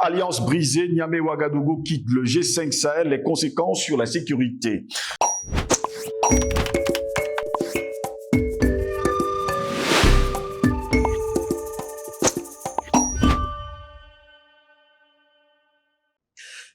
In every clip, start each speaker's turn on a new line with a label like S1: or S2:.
S1: Alliance brisée, Niamey-Ouagadougou quitte le G5 Sahel, les conséquences sur la sécurité.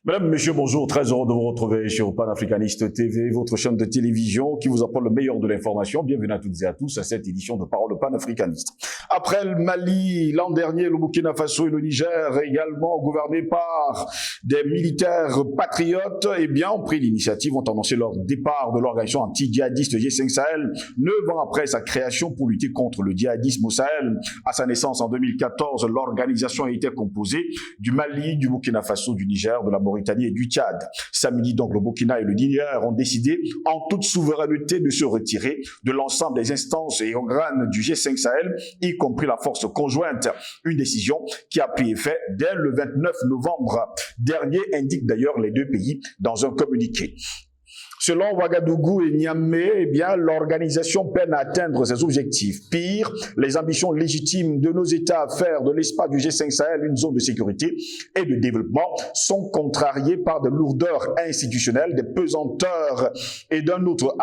S1: Mesdames, Messieurs, bonjour. Très heureux de vous retrouver sur Panafricaniste TV, votre chaîne de télévision qui vous apporte le meilleur de l'information. Bienvenue à toutes et à tous à cette édition de Parole panafricaniste. Après le Mali, l'an dernier, le Burkina Faso et le Niger, également gouvernés par des militaires patriotes, eh bien, ont pris l'initiative, ont annoncé leur départ de l'organisation anti-djihadiste G5 Sahel, 9 ans après sa création pour lutter contre le djihadisme au Sahel. À sa naissance en 2014, l'organisation était composée du Mali, du Burkina Faso, du Niger, de la Mauritanie et du Tchad. Samedi, donc, le Burkina et le Niger ont décidé, en toute souveraineté, de se retirer de l'ensemble des instances et organes du G5 Sahel, y compris la force conjointe. Une décision qui a pris effet dès le 29 novembre dernier, indique d'ailleurs les deux pays dans un communiqué. Selon Ouagadougou et Niamey, eh bien, l'organisation peine à atteindre ses objectifs. Pire, les ambitions légitimes de nos États à faire de l'espace du G5 Sahel une zone de sécurité et de développement sont contrariées par des lourdeurs institutionnelles, des pesanteurs d'un autre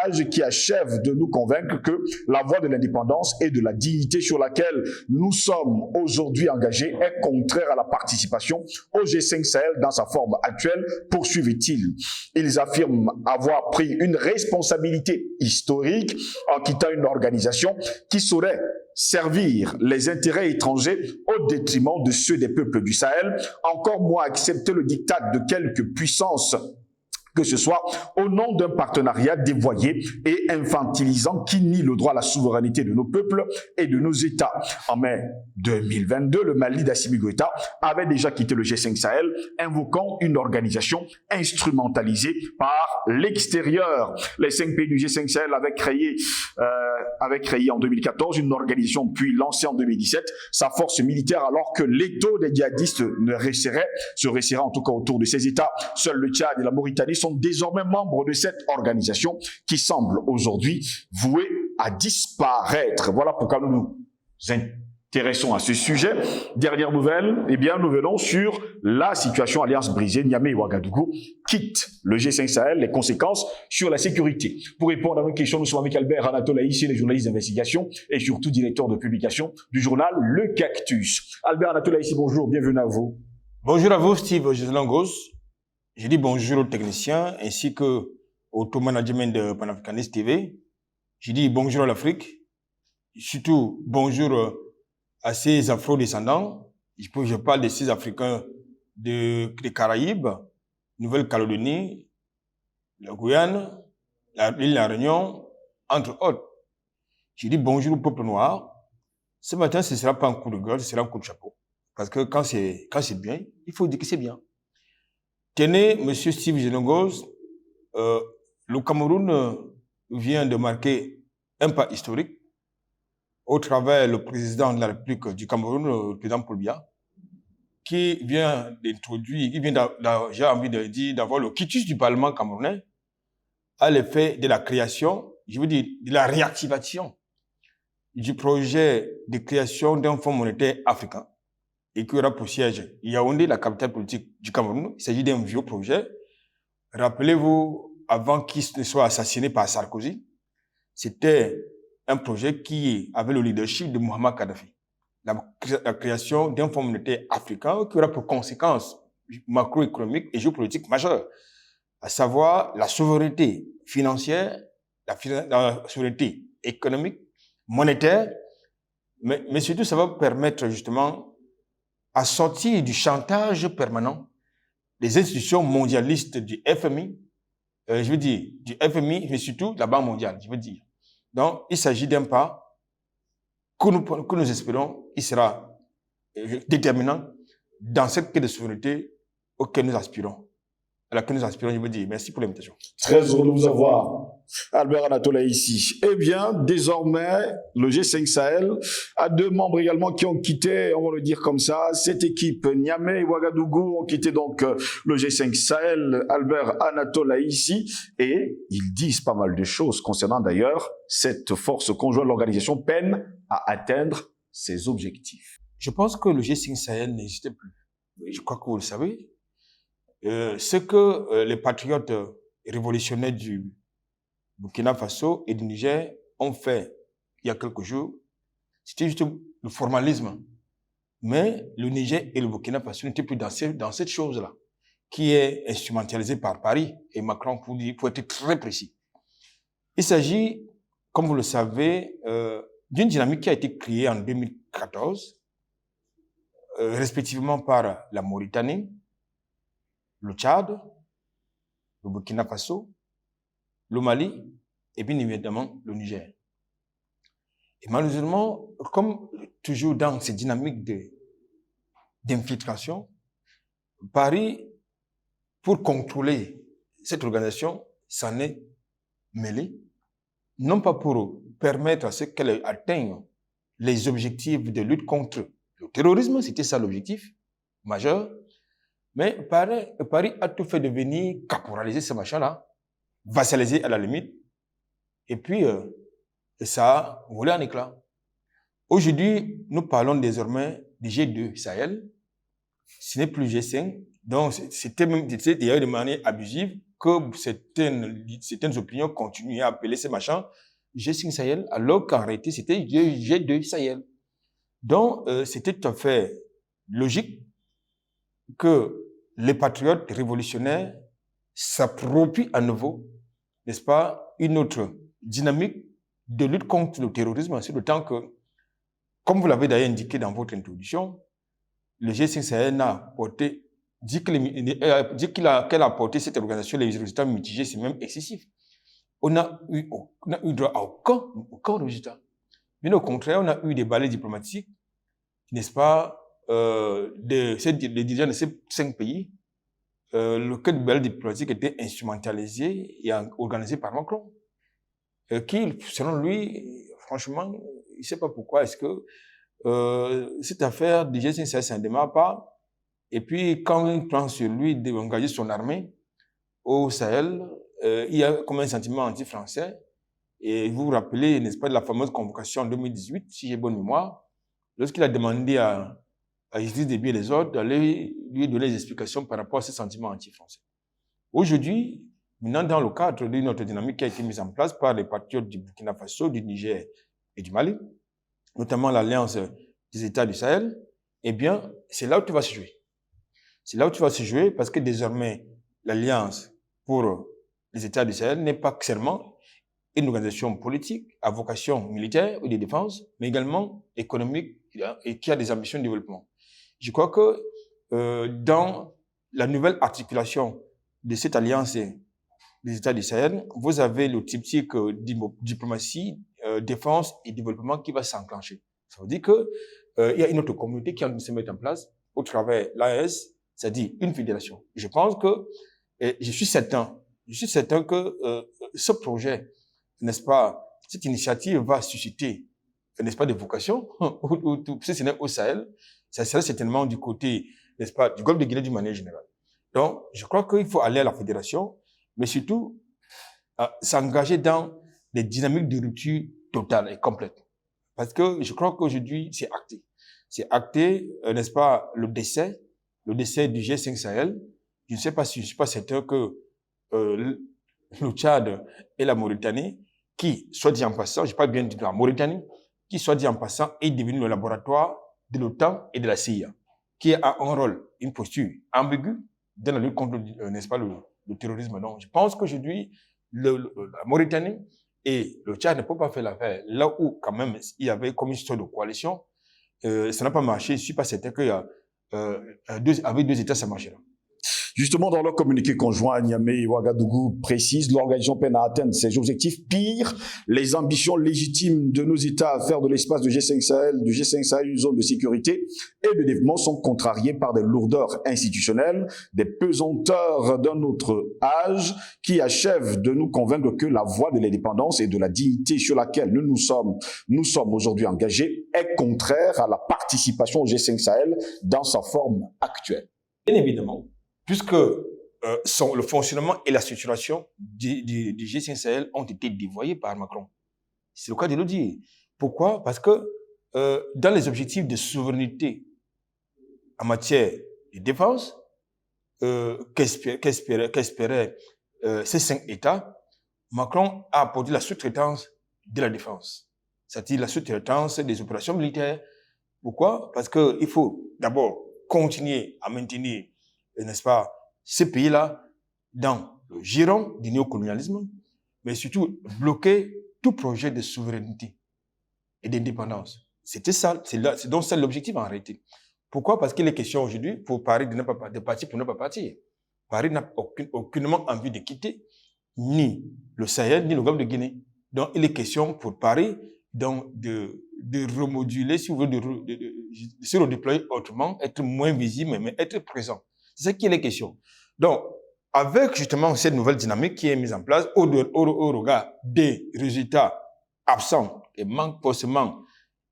S1: âge qui achèvent de nous convaincre que la voie de l'indépendance et de la dignité sur laquelle nous sommes aujourd'hui engagés est contraire à la participation au G5 Sahel dans sa forme actuelle, poursuivent-ils. Ils affirment avoir pris une responsabilité historique en quittant une organisation qui saurait servir les intérêts étrangers au détriment de ceux des peuples du Sahel, encore moins accepter le diktat de quelques puissances que ce soit au nom d'un partenariat dévoyé et infantilisant qui nie le droit à la souveraineté de nos peuples et de nos États. En mai 2022, le Mali d'Assimi Goïta avait déjà quitté le G5 Sahel, invoquant une organisation instrumentalisée par l'extérieur. Les 5 pays du G5 Sahel avaient créé en 2014 une organisation puis lancée en 2017 sa force militaire alors que l'étau des djihadistes se resserrait en tout cas autour de ces États. Seuls le Tchad et la Mauritanie sont désormais membres de cette organisation qui semble aujourd'hui vouée à disparaître. Voilà pourquoi nous nous intéressons à ce sujet. Dernière nouvelle, eh bien, nous venons sur la situation Alliance brisée. Niamey et Ouagadougou quittent le G5 Sahel, les conséquences sur la sécurité. Pour répondre à vos questions, nous sommes avec Albert Anatole Aïssi, les journalistes d'investigation et surtout directeur de publication du journal Le Cactus. Albert Anatole Aïssi, bonjour, bienvenue à vous.
S2: Bonjour à vous, Steve Jezelangos. Je dis bonjour aux techniciens ainsi que au top management de Panafricaniste TV. Je dis bonjour à l'Afrique. Surtout bonjour à ces afro-descendants. Je parle de ces Africains des Caraïbes, Nouvelle-Calédonie, la Guyane, l'île La Réunion, entre autres. Je dis bonjour au peuple noir. Ce matin, ce ne sera pas un coup de gueule, ce sera un coup de chapeau. Parce que quand c'est bien, il faut dire que c'est bien. Tenez, monsieur Steve Jezelangos, le Cameroun vient de marquer un pas historique au travers le président de la République du Cameroun, le président Paul Biya, qui vient d'introduire, j'ai envie de dire, d'avoir le quitus du Parlement camerounais à l'effet de la création, je veux dire, de la réactivation du projet de création d'un fonds monétaire africain et qui aura pour siège Yaoundé, la capitale politique du Cameroun. Il s'agit d'un vieux projet. Rappelez-vous, avant qu'il ne soit assassiné par Sarkozy, c'était un projet qui avait le leadership de Muammar Kadhafi. La création d'un fonds monétaire africain qui aura pour conséquence macroéconomique et géopolitique majeure, à savoir la souveraineté financière, la souveraineté économique, monétaire, mais surtout ça va permettre justement à sortir du chantage permanent des institutions mondialistes du FMI, je veux dire, du FMI, mais surtout de la Banque mondiale, je veux dire. Donc, il s'agit d'un pas que nous espérons, il sera déterminant dans cette quête de souveraineté auquel nous aspirons. À laquelle nous aspirons, je veux dire, merci pour l'invitation.
S1: Très heureux de vous avoir, Albert Anatole ici. Eh bien, désormais, le G5 Sahel a 2 membres également qui ont quitté, on va le dire comme ça, cette équipe. Niamey et Ouagadougou ont quitté donc le G5 Sahel, Albert Anatole ici, et ils disent pas mal de choses concernant d'ailleurs cette force conjointe de l'organisation peine à atteindre ses objectifs.
S2: je pense que le G5 Sahel n'existait plus. Je crois que vous le savez. Ce que les patriotes révolutionnaires du Burkina Faso et du Niger ont fait il y a quelques jours, c'était juste le formalisme. Mais le Niger et le Burkina Faso n'étaient plus dans cette chose-là, qui est instrumentalisée par Paris et Macron pour être très précis. Il s'agit, comme vous le savez, d'une dynamique qui a été créée en 2014, respectivement par la Mauritanie, le Tchad, le Burkina Faso, le Mali et bien évidemment le Niger. Et malheureusement, comme toujours dans ces dynamiques d'infiltration, Paris, pour contrôler cette organisation, s'en est mêlé, non pas pour permettre à ce qu'elle atteigne les objectifs de lutte contre le terrorisme, c'était ça l'objectif majeur, mais Paris a tout fait de venir caporaliser ce machin-là, vassaliser à la limite, et puis ça a volé en éclats. Aujourd'hui, nous parlons désormais du G2 Sahel, ce n'est plus G5, donc c'était d'ailleurs de manière abusive que certaines opinions continuaient à appeler ces machins G5 Sahel, alors qu'en réalité c'était G2 Sahel. Donc c'était tout à fait logique que les patriotes révolutionnaires s'approprient à nouveau, n'est-ce pas, une autre dynamique de lutte contre le terrorisme, c'est le temps que, comme vous l'avez d'ailleurs indiqué dans votre introduction, le G5 Sahel qu'elle a apporté cette organisation les résultats mitigés, c'est même excessif. On n'a eu droit à aucun résultat. Bien au contraire, on a eu des balais diplomatiques, n'est-ce pas, des dirigeants de ces 5 pays. Le balai diplomatique était instrumentalisé et organisé par Macron, qui, selon lui, franchement, il ne sait pas pourquoi est-ce que cette affaire du G5 Sahel, ça ne démarre pas. Et puis, quand il prend sur lui d'engager son armée au Sahel, il y a comme un sentiment anti-français. Et vous vous rappelez, n'est-ce pas, de la fameuse convocation en 2018, si j'ai bonne mémoire, lorsqu'il a demandé à Idriss Déby et les autres d'aller lui donner des explications par rapport à ce sentiment anti-français. Aujourd'hui, maintenant, dans le cadre d'une autre dynamique qui a été mise en place par les patriotes du Burkina Faso, du Niger et du Mali, notamment l'Alliance des États du Sahel, eh bien, c'est là où tu vas se jouer. C'est là où tu vas se jouer parce que désormais, l'Alliance pour les États du Sahel n'est pas seulement une organisation politique à vocation militaire ou de défense, mais également économique et qui a des ambitions de développement. Je crois que dans la nouvelle articulation de cette alliance des États du Sahel, vous avez le triptyque diplomatie, défense et développement qui va s'enclencher. Ça veut dire que il y a une autre communauté qui est en train de se mettre en place au travers l'AES, c'est-à-dire une fédération. Je pense que, je suis certain que ce projet, n'est-ce pas, cette initiative va susciter, n'est-ce pas, des vocations, si ce n'est au Sahel, ça serait certainement du côté, n'est-ce pas, du Golfe de Guinée d'une manière générale. Donc, je crois qu'il faut aller à la fédération, mais surtout, s'engager dans des dynamiques de rupture totale et complète. Parce que je crois qu'aujourd'hui, c'est acté. C'est acté, n'est-ce pas, le décès du G5 Sahel. Je ne sais pas si je suis pas certain que le Tchad et la Mauritanie, qui, soit dit en passant, je parle bien de la Mauritanie, qui, soit dit en passant, est devenu le laboratoire de l'OTAN et de la CIA, qui a un rôle, une posture ambiguë dans la lutte contre, n'est-ce pas, le terrorisme. Donc, je pense qu'aujourd'hui, la Mauritanie et le Tchad ne peuvent pas faire l'affaire. Là où, quand même, il y avait comme une histoire de coalition, ça n'a pas marché. Je ne suis pas certain qu'il y a, avec 2 États, ça marchera.
S1: Justement, dans leur communiqué conjoint, Niamey et Ouagadougou précise l'organisation peine à atteindre ses objectifs. Pire, les ambitions légitimes de nos États à faire de l'espace du G5 Sahel une zone de sécurité et de développement sont contrariées par des lourdeurs institutionnelles, des pesanteurs d'un autre âge qui achèvent de nous convaincre que la voie de l'indépendance et de la dignité sur laquelle nous sommes aujourd'hui engagés est contraire à la participation au G5 Sahel dans sa forme actuelle.
S2: Bien évidemment. Puisque le fonctionnement et la structuration du G5 Sahel ont été dévoyés par Macron. C'est le cas de le dire. Pourquoi? Parce que dans les objectifs de souveraineté en matière de défense, qu'espéraient ces 5 États, Macron a apporté la sous-traitance de la défense, c'est-à-dire la sous-traitance des opérations militaires. Pourquoi? Parce qu'il faut d'abord continuer à maintenir, n'est-ce pas, ces pays-là dans le giron du néocolonialisme, mais surtout bloquer tout projet de souveraineté et d'indépendance. C'était ça, c'est donc ça l'objectif en réalité. Pourquoi? Parce qu'il est question aujourd'hui pour Paris de partir pour ne pas partir. Paris n'a aucunement envie de quitter ni le Sahel, ni le Golfe de Guinée. Donc, il est question pour Paris donc, de remoduler, si vous voulez, de se redéployer autrement, être moins visible, mais être présent. C'est ça qui est la question. Donc, avec justement cette nouvelle dynamique qui est mise en place au regard des résultats absents et manque forcément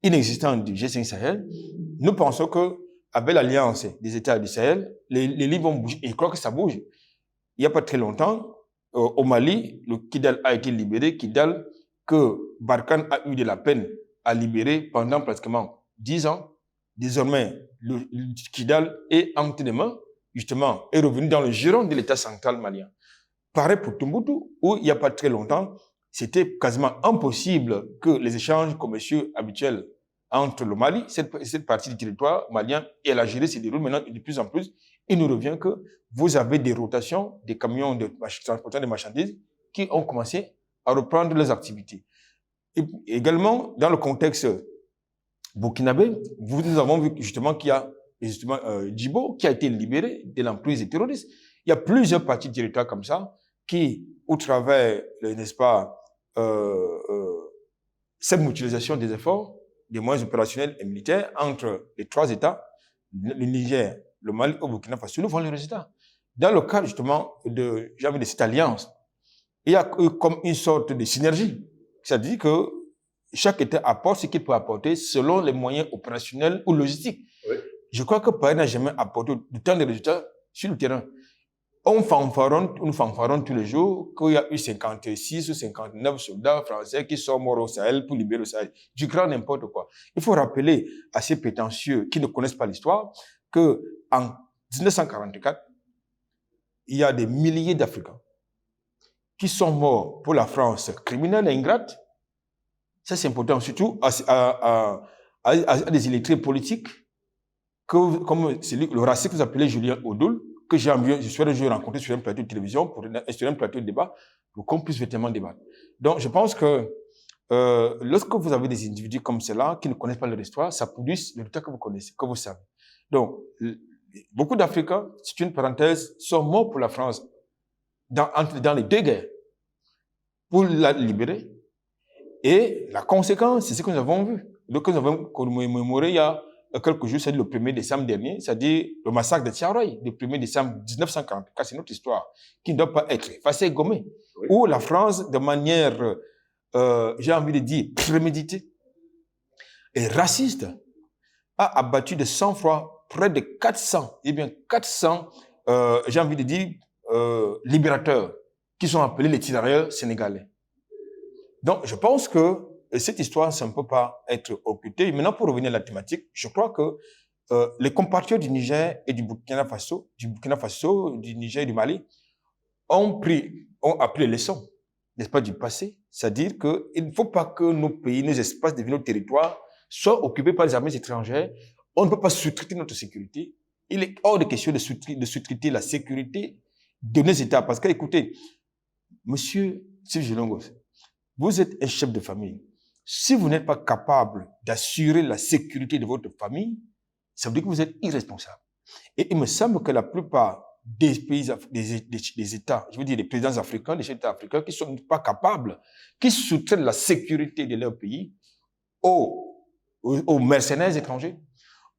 S2: inexistants du G5 Sahel, nous pensons que avec l'alliance des États du Sahel, les lignes vont bouger. Et je crois que ça bouge. Il n'y a pas très longtemps, au Mali, le Kidal a été libéré. Kidal, que Barkhane a eu de la peine à libérer pendant pratiquement 10 ans. Désormais, le Kidal est entre les mains, justement, est revenu dans le giron de l'État central malien. Pareil pour Tombouctou, où il n'y a pas très longtemps, c'était quasiment impossible que les échanges commerciaux habituels entre le Mali, cette partie du territoire malien, et l'Algérie se déroulent maintenant de plus en plus. Il nous revient que vous avez des rotations, des camions de transportant des marchandises qui ont commencé à reprendre leurs activités. Et également, dans le contexte burkinabé, nous avons vu justement qu'il y a justement Djibo qui a été libéré de l'emprise des terroristes. Il y a plusieurs parties du territoire comme ça qui, au travers, n'est-ce pas, cette mutualisation des efforts, des moyens opérationnels et militaires entre les 3 États, le Niger, le Mali et le Burkina Faso, nous voyons les résultats. Dans le cadre justement de cette alliance, il y a comme une sorte de synergie. C'est-à-dire que chaque État apporte ce qu'il peut apporter selon les moyens opérationnels ou logistiques. Oui. Je crois que Paris n'a jamais apporté autant de résultats sur le terrain. Nous fanfarons tous les jours qu'il y a eu 56 ou 59 soldats français qui sont morts au Sahel pour libérer le Sahel. Du grand n'importe quoi. Il faut rappeler à ces prétentieux qui ne connaissent pas l'histoire qu'en 1944, il y a des milliers d'Africains qui sont morts pour la France criminelle et ingrate. Ça, c'est important, surtout à des illettrés politiques, comme le raciste que vous appelez Julien Odoul, que je souhaite un jour rencontrer sur un plateau de télévision, sur un plateau de débat, pour qu'on puisse véritablement débattre. Donc, je pense que lorsque vous avez des individus comme cela, qui ne connaissent pas leur histoire, ça produit le résultat que vous connaissez, que vous savez. Donc, beaucoup d'Africains, c'est une parenthèse, sont morts pour la France dans les 2 guerres, pour la libérer. Et la conséquence, c'est ce que nous avons vu. Donc, nous avons commémoré il y a quelques jours, c'est le 1er décembre dernier, c'est-à-dire le massacre de Tiaroy, le 1er décembre 1944. C'est notre histoire qui ne doit pas être effacée et gommée. Oui. Où la France, de manière, j'ai envie de dire, préméditée et raciste, a abattu de sang-froid près de 400, j'ai envie de dire, libérateurs, qui sont appelés les tirailleurs sénégalais. Donc, je pense que cette histoire, ça ne peut pas être occultée. Maintenant, pour revenir à la thématique, je crois que les compatriotes du Niger et du Burkina Faso, du Niger et du Mali, ont appris les leçons, n'est-ce pas, du passé. C'est-à-dire qu'il ne faut pas que nos pays, nos espaces, nos territoires soient occupés par les armées étrangères. On ne peut pas sous-traiter notre sécurité. Il est hors de question de sous-traiter la sécurité de nos États. Parce que, écoutez, monsieur Sylvie Gelongos, vous êtes un chef de famille. Si vous n'êtes pas capable d'assurer la sécurité de votre famille, ça veut dire que vous êtes irresponsable. Et il me semble que la plupart des pays, des États, je veux dire des présidents africains, des chefs d'État africains qui ne sont pas capables, qui sous-traitent la sécurité de leur pays aux mercenaires étrangers,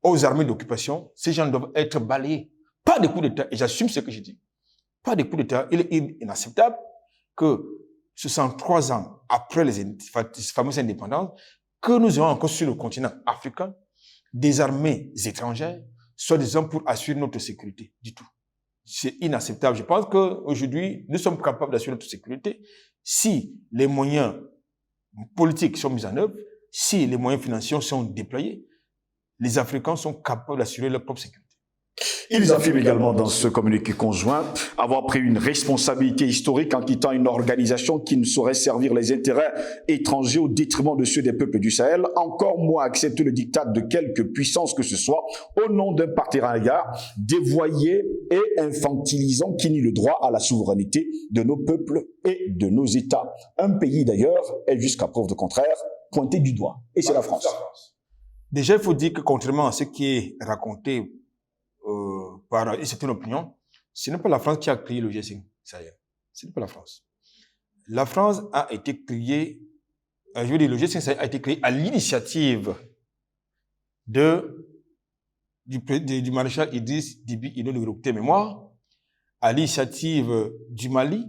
S2: aux armées d'occupation, ces gens doivent être balayés. Pas de coup d'État, et j'assume ce que je dis. Pas de coup d'État. Il est inacceptable que 63 ans après les fameuses indépendances, que nous ayons encore sur le continent africain des armées étrangères, soi-disant pour assurer notre sécurité, du tout. C'est inacceptable. Je pense qu'aujourd'hui, nous sommes capables d'assurer notre sécurité si les moyens politiques sont mis en œuvre, si les moyens financiers sont déployés, les Africains sont capables d'assurer leur propre sécurité.
S1: Ils affirment également dans ce communiqué conjoint avoir pris une responsabilité historique en quittant une organisation qui ne saurait servir les intérêts étrangers au détriment de ceux des peuples du Sahel, encore moins accepter le diktat de quelque puissance que ce soit au nom d'un partenariat dévoyé et infantilisant qui nie le droit à la souveraineté de nos peuples et de nos États. Un pays d'ailleurs est jusqu'à preuve de contraire pointé du doigt, et c'est la France.
S2: Déjà, il faut dire que contrairement à ce qui est raconté par une certaine opinion, ce n'est pas la France qui a créé le G5 Sahel. Ce n'est pas la France. La France a été créée, je veux dire, le G5 Sahel a été créé à l'initiative du maréchal Idriss Déby Itno de Groupe Mémoire, à l'initiative du Mali,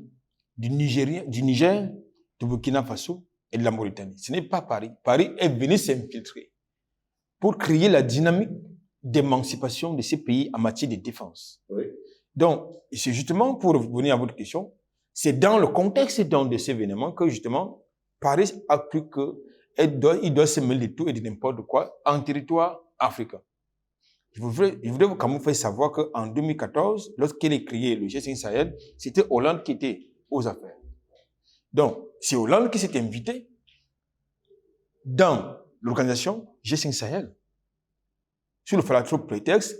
S2: du Niger, du Burkina Faso et de la Mauritanie. Ce n'est pas Paris. Paris est venu s'infiltrer pour créer la dynamique d'émancipation de ces pays en matière de défense. Oui. Donc, c'est justement pour revenir à votre question, c'est dans le contexte de ces événements que justement Paris a cru qu'il doit se mêler de tout et de n'importe quoi en territoire africain. Je voudrais quand même faire savoir qu'en 2014, lorsqu'il a créé le G5 Sahel, c'était Hollande qui était aux affaires. Donc, c'est Hollande qui s'est invité dans l'organisation G5 Sahel, sur le falso prétexte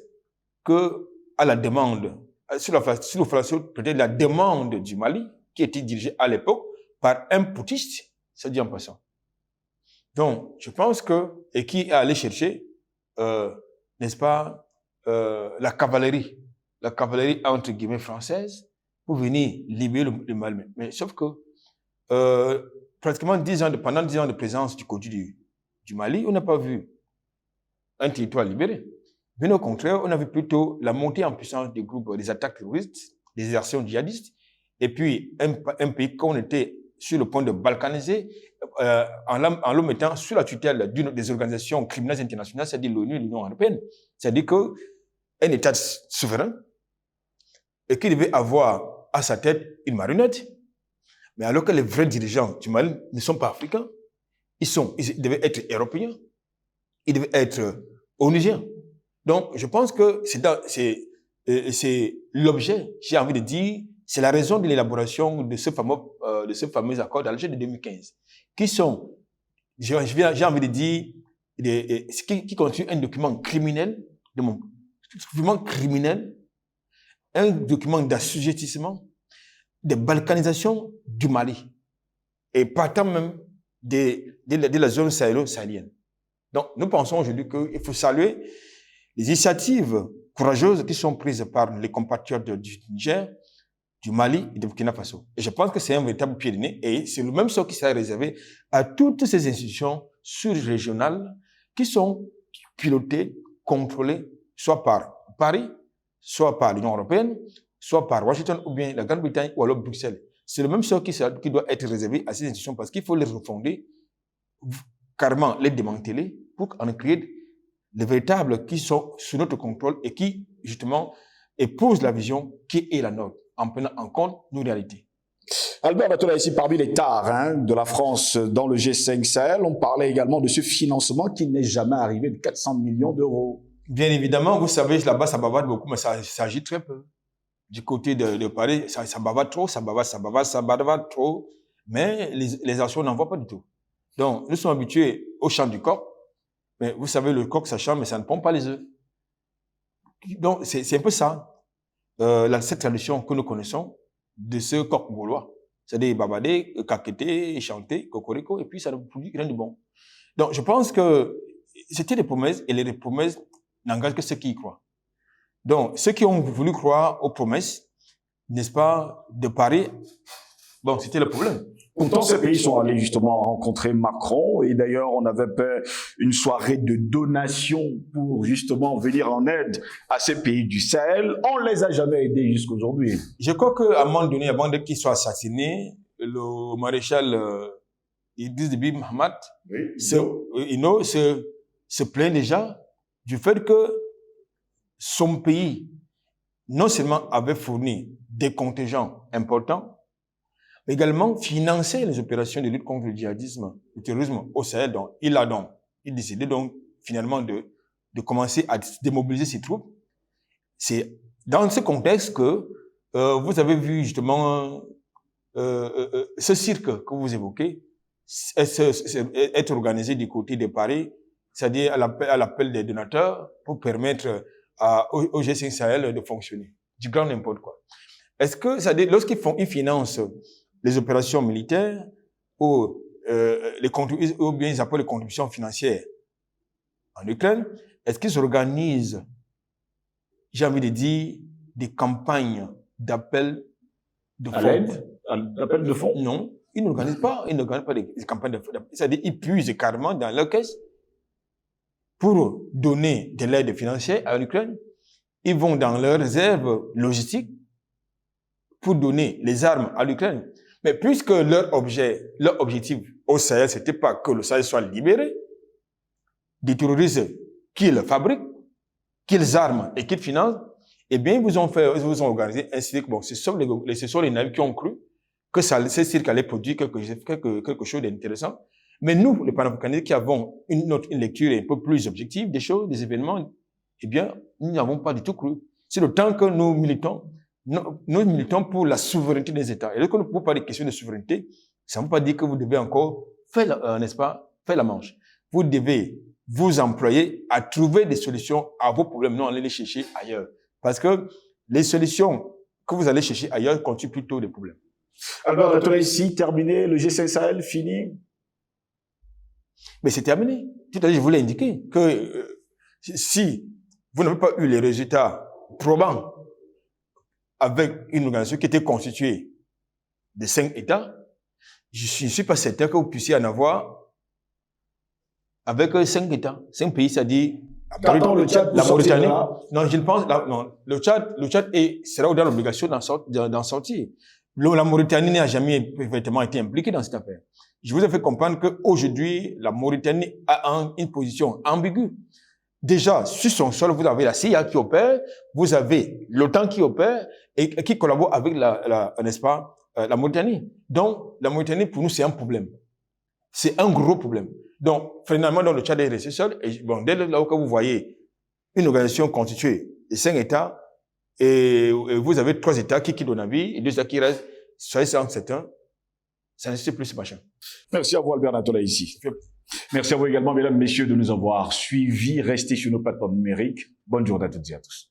S2: que, à la demande, sur le falso prétexte de la demande du Mali, qui était dirigée à l'époque par un putschiste, c'est dit en passant. Donc, je pense et qui est allé chercher, n'est-ce pas, la cavalerie entre guillemets française, pour venir libérer le Mali. Mais sauf que, pratiquement pendant 10 ans de présence du côté du Mali, on n'a pas vu un territoire libéré. Mais au contraire, on a vu plutôt la montée en puissance des groupes, des attaques terroristes, des actions djihadistes, et puis un pays qu'on était sur le point de balkaniser, en le mettant sous la tutelle des organisations criminelles internationales, c'est-à-dire l'ONU et l'Union européenne. C'est-à-dire qu'un État souverain, et qui devait avoir à sa tête une marionnette, mais alors que les vrais dirigeants du Mali ne sont pas africains, ils devaient être européens, ils devaient être onusiens. Donc, je pense que c'est l'objet, j'ai envie de dire, c'est la raison de l'élaboration de ce fameux accord d'Alger de 2015, qui sont, j'ai envie de dire, qui constitue un document criminel, un document d'assujettissement, de balkanisation du Mali, et partant même de la zone sahélienne. Donc, nous pensons aujourd'hui qu'il faut saluer les initiatives courageuses qui sont prises par les compatriotes du Niger, du Mali et du Burkina Faso. Et je pense que c'est un véritable pied de nez, et c'est le même sort qui sera réservé à toutes ces institutions sur-régionales qui sont pilotées, contrôlées, soit par Paris, soit par l'Union européenne, soit par Washington ou bien la Grande-Bretagne ou alors Bruxelles. C'est le même sort qui doit être réservé à ces institutions parce qu'il faut les refonder, carrément les démanteler pour en créer les véritables qui sont sous notre contrôle et qui, justement, épousent la vision qui est la nôtre, en prenant en compte nos réalités.
S1: Albert Batola, ici parmi les tares de la France dans le G5 Sahel, on parlait également de ce financement qui n'est jamais arrivé de 400 millions d'euros.
S2: Bien évidemment, vous savez, là-bas, ça bavarde beaucoup, mais ça agit très peu. Du côté de Paris, ça bavarde trop, ça bavarde trop, mais les actions n'en voient pas du tout. Donc, nous sommes habitués au chant du coq, mais vous savez, le coq, ça chante, mais ça ne pompe pas les œufs. Donc, c'est un peu ça, cette tradition que nous connaissons de ce coq gaulois. C'est-à-dire babader, caqueter, chanter, cocorico, et puis ça ne produit rien de bon. Donc, je pense que c'était des promesses, et les promesses n'engagent que ceux qui y croient. Donc, ceux qui ont voulu croire aux promesses, n'est-ce pas, de Paris, bon, c'était le problème.
S1: Pourtant, ces pays sont allés justement rencontrer Macron, et d'ailleurs, on avait fait une soirée de donation pour justement venir en aide à ces pays du Sahel. On ne les a jamais aidés jusqu'aujourd'hui.
S2: Je crois qu'à un moment donné, avant qu'il soit assassiné, le maréchal Idriss Déby Mahamat se plaint déjà du fait que son pays, non seulement avait fourni des contingents importants, également financer les opérations de lutte contre le djihadisme, le terrorisme au Sahel. Donc, il décidait donc finalement de commencer à démobiliser ses troupes. C'est dans ce contexte que vous avez vu justement ce cirque que vous évoquez être organisé du côté de Paris, c'est-à-dire à l'appel des donateurs pour permettre au G5 Sahel de fonctionner. Du grand n'importe quoi. Est-ce que, c'est-à-dire, ils financent les opérations militaires ou bien ils appellent les contributions financières en Ukraine, est-ce qu'ils organisent, j'ai envie de dire, des campagnes d'appel de fonds?
S1: D'appel de fonds?
S2: Non, ils n'organisent pas des campagnes de fonds. C'est-à-dire, ils puisent carrément dans leur caisse pour donner de l'aide financière à l'Ukraine. Ils vont dans leurs réserves logistiques pour donner les armes à l'Ukraine. Mais puisque leur objectif au Sahel, c'était pas que le Sahel soit libéré des terroristes qu'ils fabriquent, qu'ils arment et qu'ils financent, eh bien, ils vous ont organisé un cirque. Bon, ce sont les navires qui ont cru que ce cirque allait produire quelque chose d'intéressant. Mais nous, les panafricanistes, qui avons une lecture un peu plus objective des choses, des événements, eh bien, nous n'avons pas du tout cru. C'est le temps que nous militons pour la souveraineté des États. Et lorsque nous parlons de questions de souveraineté, ça ne veut pas dire que vous devez encore faire, n'est-ce pas, faire la manche. Vous devez vous employer à trouver des solutions à vos problèmes, non aller les chercher ailleurs. Parce que les solutions que vous allez chercher ailleurs constituent plutôt des problèmes.
S1: Alors, ici, terminé, le G5 Sahel, fini?
S2: Mais c'est terminé. Tout à l'heure, je voulais indiquer que si vous n'avez pas eu les résultats probants avec une organisation qui était constituée de 5 États, je ne suis pas certain que vous puissiez en avoir avec 5 États, 5 pays, c'est-à-dire
S1: la Mauritanie.
S2: Non, je ne pense non. Le Tchad sera dans l'obligation d'en sortir. La Mauritanie n'a jamais effectivement été impliquée dans cette affaire. Je vous ai fait comprendre qu'aujourd'hui, la Mauritanie a une position ambiguë. Déjà, sur son sol, vous avez la CIA qui opère, vous avez l'OTAN qui opère et qui collabore avec n'est-ce pas, la Mauritanie. Donc, la Mauritanie, pour nous, c'est un problème. C'est un gros problème. Donc, finalement, dans le Tchad est resté seul. Et bon, dès là où vous voyez une organisation constituée de 5 États, et vous avez 3 États qui quittent le navire, et 2 États qui restent, soyez certains, ça ne se plus ce machin.
S1: Merci à vous, Albert Natola, ici. Merci à vous également, mesdames, messieurs, de nous avoir suivis. Restez sur nos plateformes numériques. Bonne journée à toutes et à tous.